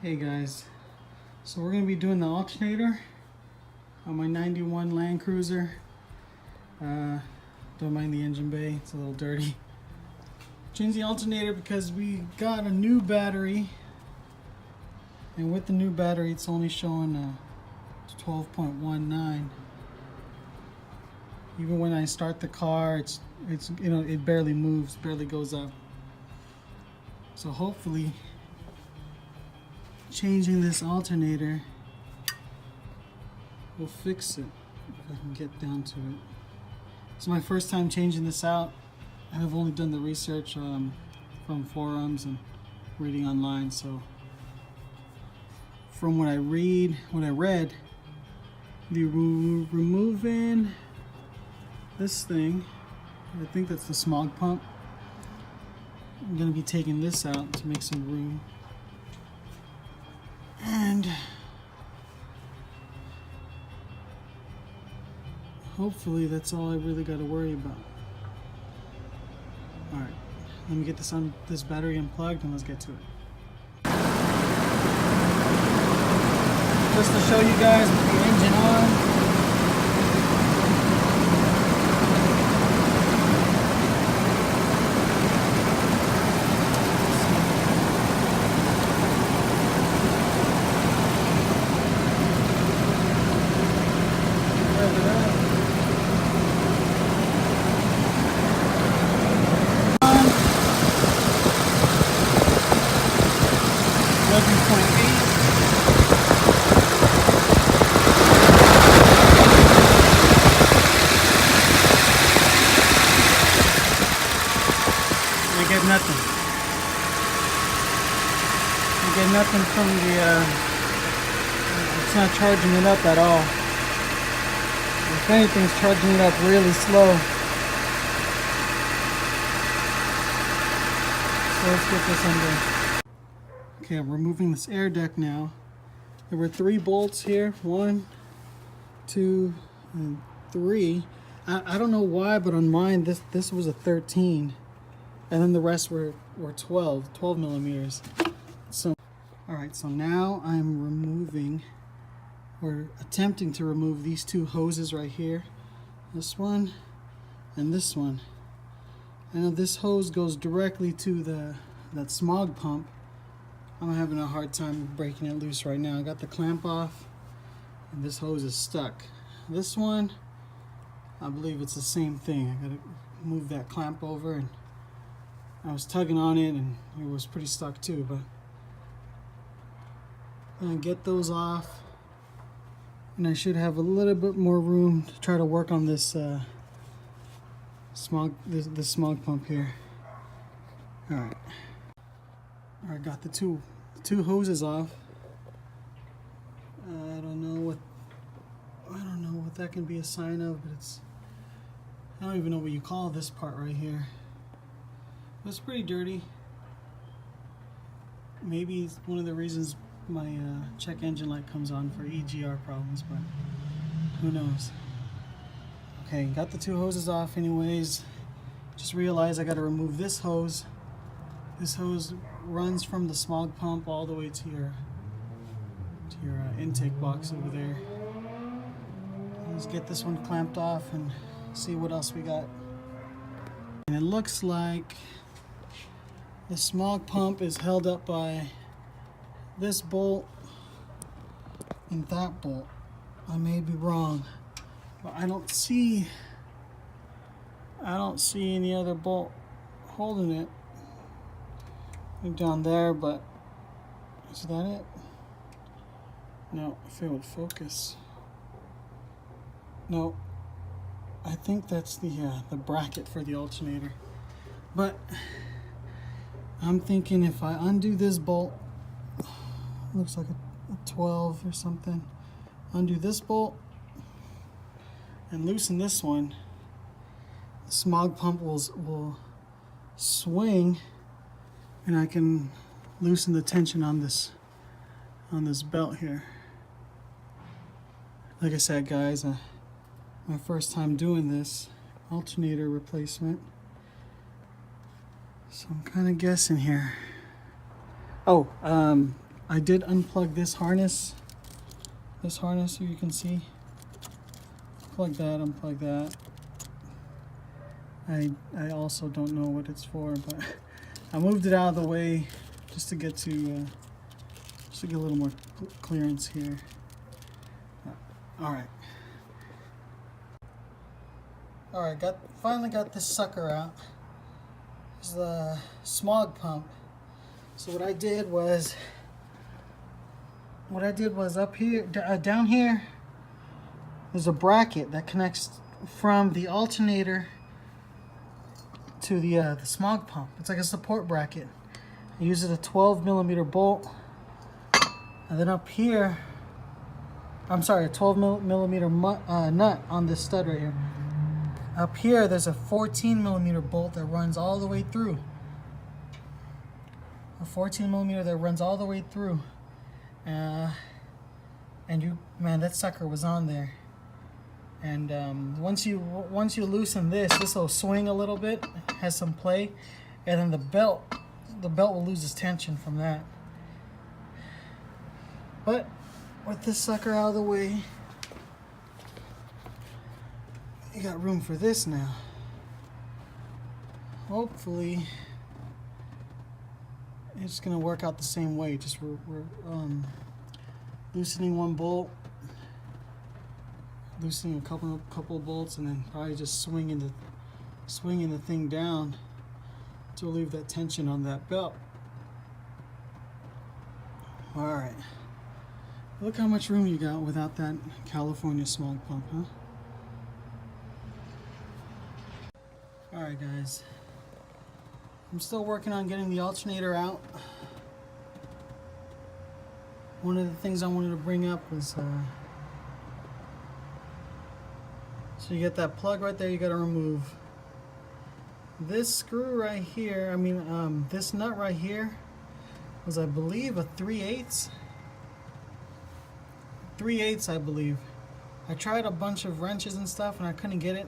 Hey guys, so we're going to be doing the alternator on my 91 Land Cruiser. Don't mind the engine bay, it's a little dirty. Changed the alternator because we got a new battery, and with the new battery it's only showing 12.19. Even when I start the car, it's it barely moves, barely goes up. So hopefully changing this alternator will fix it, if I can get down to it. It's my first time changing this out. I've only done the research from forums and reading online, so from what I read, the removing this thing, I think that's the smog pump. I'm going to be taking this out to make some room. And hopefully that's all I really got to worry about. Alright, let me get this battery unplugged and let's get to it. Just to show you guys with the engine on. Nothing. You get nothing from the, it's not charging it up at all. If anything, it's charging it up really slow. So let's get this undone. Okay, I'm removing this air deck now. There were 3 bolts here. 1, 2, and 3. I don't know why, but on mine, this was a 13. And then the rest were 12 millimeters. So, alright, so now I'm removing, or attempting to remove these 2 hoses right here. This one and this one. I know this hose goes directly to that smog pump. I'm having a hard time breaking it loose right now. I got the clamp off and this hose is stuck. This one, I believe it's the same thing. I gotta move that clamp over, and I was tugging on it and it was pretty stuck too, but I'm gonna get those off and I should have a little bit more room to try to work on this smog pump here. Alright. Alright, got the two hoses off. I don't know what that can be a sign of, but I don't even know what you call this part right here. It's pretty dirty. Maybe it's one of the reasons my check engine light comes on for EGR problems, but who knows. Okay, got the 2 hoses off anyways. Just realized I got to remove this hose. This hose runs from the smog pump all the way to your intake box over there. Let's get this one clamped off and see what else we got. And it looks like the smog pump is held up by this bolt and that bolt. I may be wrong, but I don't see any other bolt holding it. Down there, but is that it? No, if it would focus. No, I think that's the bracket for the alternator. But I'm thinking if I undo this bolt, looks like a 12 or something, undo this bolt and loosen this one, the smog pump will swing and I can loosen the tension on this belt here. Like I said, guys, my first time doing this alternator replacement. So I'm kind of guessing here. Oh, I did unplug this harness. This harness here, you can see. Plug that, unplug that. I also don't know what it's for, but I moved it out of the way just to get to just to get a little more clearance here. All right. All right, finally got this sucker out. It's the smog pump. So what I did was up here, down here, there's a bracket that connects from the alternator to the smog pump. It's like a support bracket. I use a 12mm bolt, and then up here, I'm sorry, a 12mm nut on this stud right here. Up here, there's a 14mm bolt that runs all the way through. A 14mm that runs all the way through. And man, that sucker was on there. And once you loosen this will swing a little bit, has some play, and then the belt will lose its tension from that. But with this sucker out of the way, you got room for this now. Hopefully, it's gonna work out the same way. Just we're loosening one bolt, loosening a couple of bolts, and then probably just swinging the thing down to relieve that tension on that belt. All right, look how much room you got without that California smog pump, huh? All right, guys. I'm still working on getting the alternator out. One of the things I wanted to bring up was, so you get that plug right there, you got to remove. This screw right here, this nut right here was, I believe, a 3/8. 3/8, I believe. I tried a bunch of wrenches and stuff and I couldn't get it.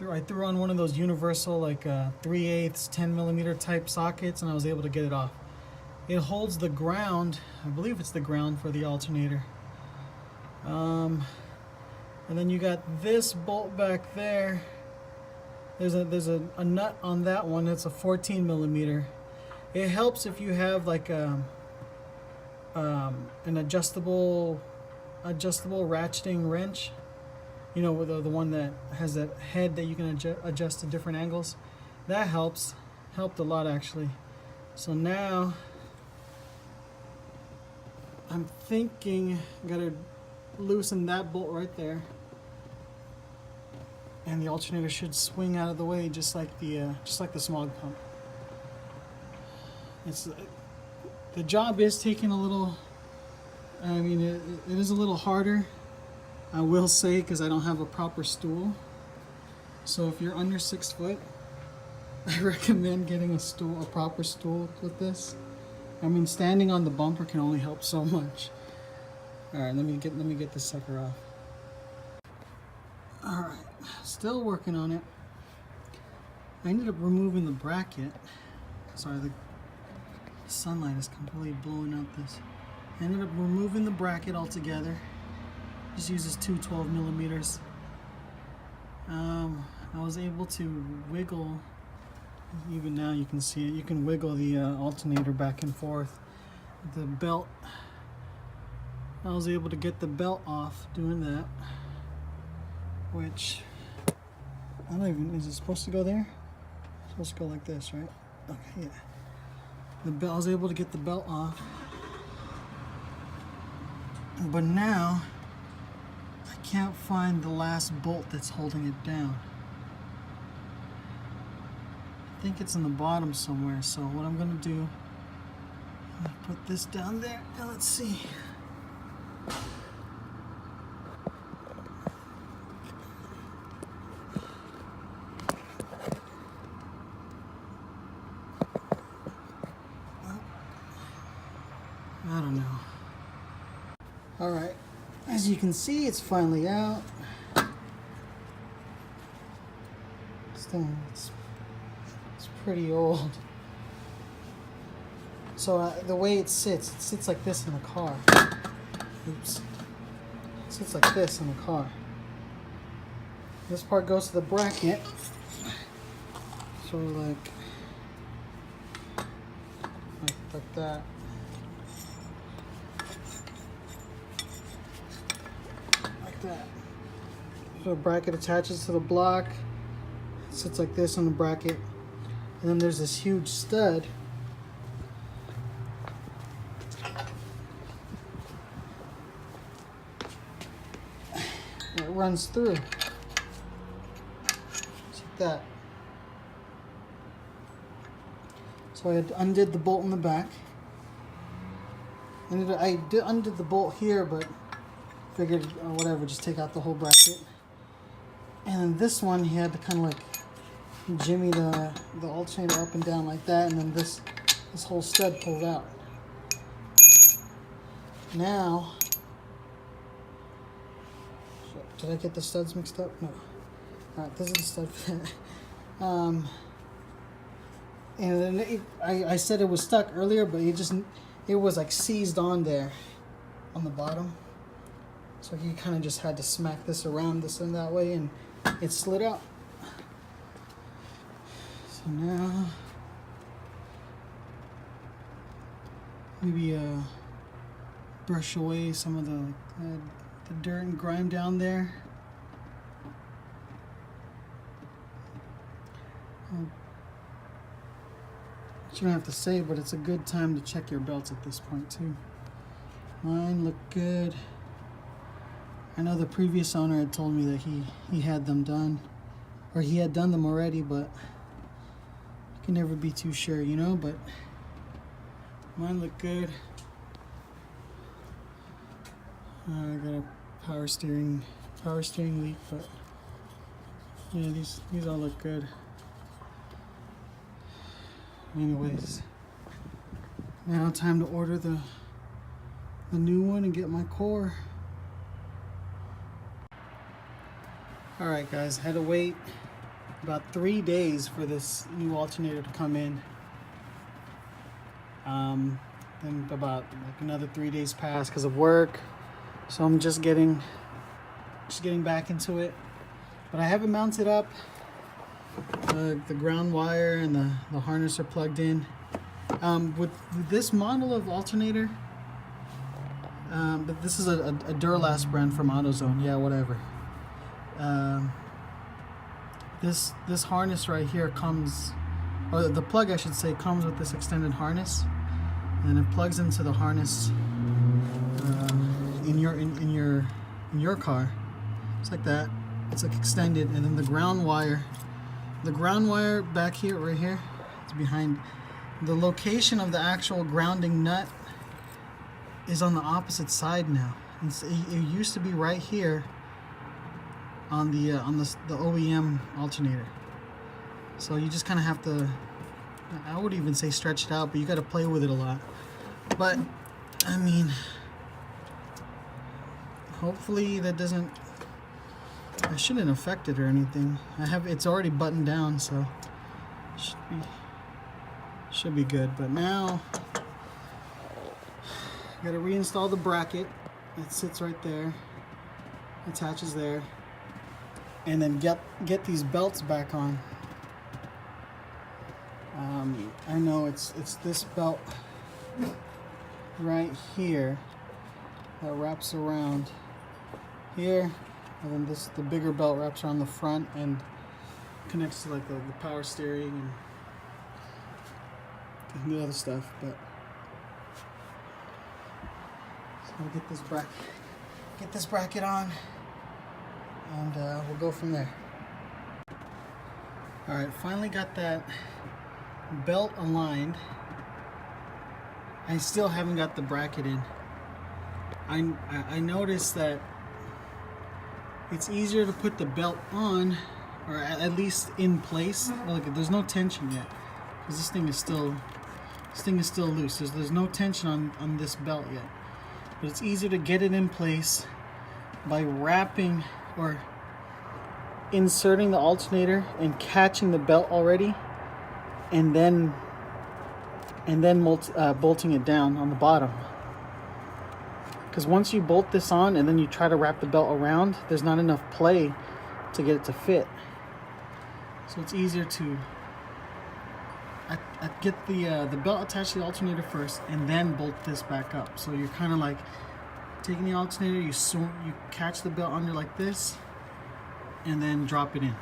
I threw on one of those universal, like 3/8, 10mm type sockets, and I was able to get it off. It holds the ground. I believe it's the ground for the alternator. And then you got this bolt back there. There's a nut on that one. It's a 14mm. It helps if you have like an adjustable ratcheting wrench. You know, with the one that has that head that you can adjust to different angles. That helped a lot, actually. So now I'm thinking I gotta loosen that bolt right there, and the alternator should swing out of the way just like the smog pump. The job is taking a little. It is a little harder, I will say, because I don't have a proper stool. So if you're under 6 foot, I recommend getting a proper stool with this. Standing on the bumper can only help so much. All right, let me get this sucker off. All right, still working on it. I ended up removing the bracket. Sorry, the sunlight is completely blowing out this. I ended up removing the bracket altogether. Just uses two 12mm. I was able to wiggle, even now you can see it, you can wiggle the alternator back and forth. The belt, I was able to get the belt off doing that, which, I don't even, is it supposed to go there? It's supposed to go like this, right? Okay, yeah. I was able to get the belt off, but now, I can't find the last bolt that's holding it down. I think it's in the bottom somewhere, so what I'm gonna do, I'm gonna put this down there, and let's see. I don't know. All right, as you can see, it's finally out. It's pretty old. So the way it sits like this in the car. Oops. It sits like this in the car. This part goes to the bracket. Sort of like that. Like that. So the bracket attaches to the block. It sits like this on the bracket. And then there's this huge stud that runs through. Just like that. So I undid the bolt in the back. And I undid the bolt here, but figured, whatever, just take out the whole bracket. And this one, he had to kind of like jimmy the alternator up and down like that, and then this whole stud pulled out. Now, did I get the studs mixed up? No. Alright, this is the stud for that. And then I said it was stuck earlier, but it was like seized on there on the bottom. So he kind of just had to smack this around this and that way, and it slid out. So now, maybe brush away some of the dirt and grime down there. You don't have to say, but it's a good time to check your belts at this point too. Mine look good. I know the previous owner had told me that he had them done, or he had done them already, but you can never be too sure, you know. But mine look good. I got a power steering leak, but yeah, these all look good. Anyways, now time to order the new one and get my core. Alright guys, had to wait about 3 days for this new alternator to come in. Then about like another 3 days passed because of work. So I'm just getting back into it. But I have it mounted up. The ground wire and the harness are plugged in. With this model of alternator, but this is a Duralast brand from AutoZone. Yeah, whatever. This harness right here comes, or the plug I should say, comes with this extended harness, and it plugs into the harness in your car. It's like that. It's like extended, and then the ground wire back here, right here, it's behind. The location of the actual grounding nut is on the opposite side now. It used to be right here on the OEM alternator. So you just kind of have to, I would even say stretch it out, but you got to play with it a lot. But I mean, hopefully that doesn't, I shouldn't affect it or anything. It's already buttoned down, so should be good. But now I gotta reinstall the bracket. It sits right there, attaches there, and then get these belts back on. I know it's this belt right here that wraps around here. And then the bigger belt wraps around the front and connects to like the power steering and the other stuff. But so I'll get this bracket on, and we'll go from there. All right, finally got that belt aligned. I still haven't got the bracket in. I noticed that it's easier to put the belt on, or at least in place. Look, there's no tension yet, because this thing is still loose. There's no tension on this belt yet. But it's easier to get it in place by wrapping or inserting the alternator and catching the belt already, and then and then bolting it down on the bottom. Because once you bolt this on and then you try to wrap the belt around, there's not enough play to get it to fit. So it's easier to get the belt attached to the alternator first and then bolt this back up. So you're kind of like taking the alternator, you catch the belt under like this and then drop it in.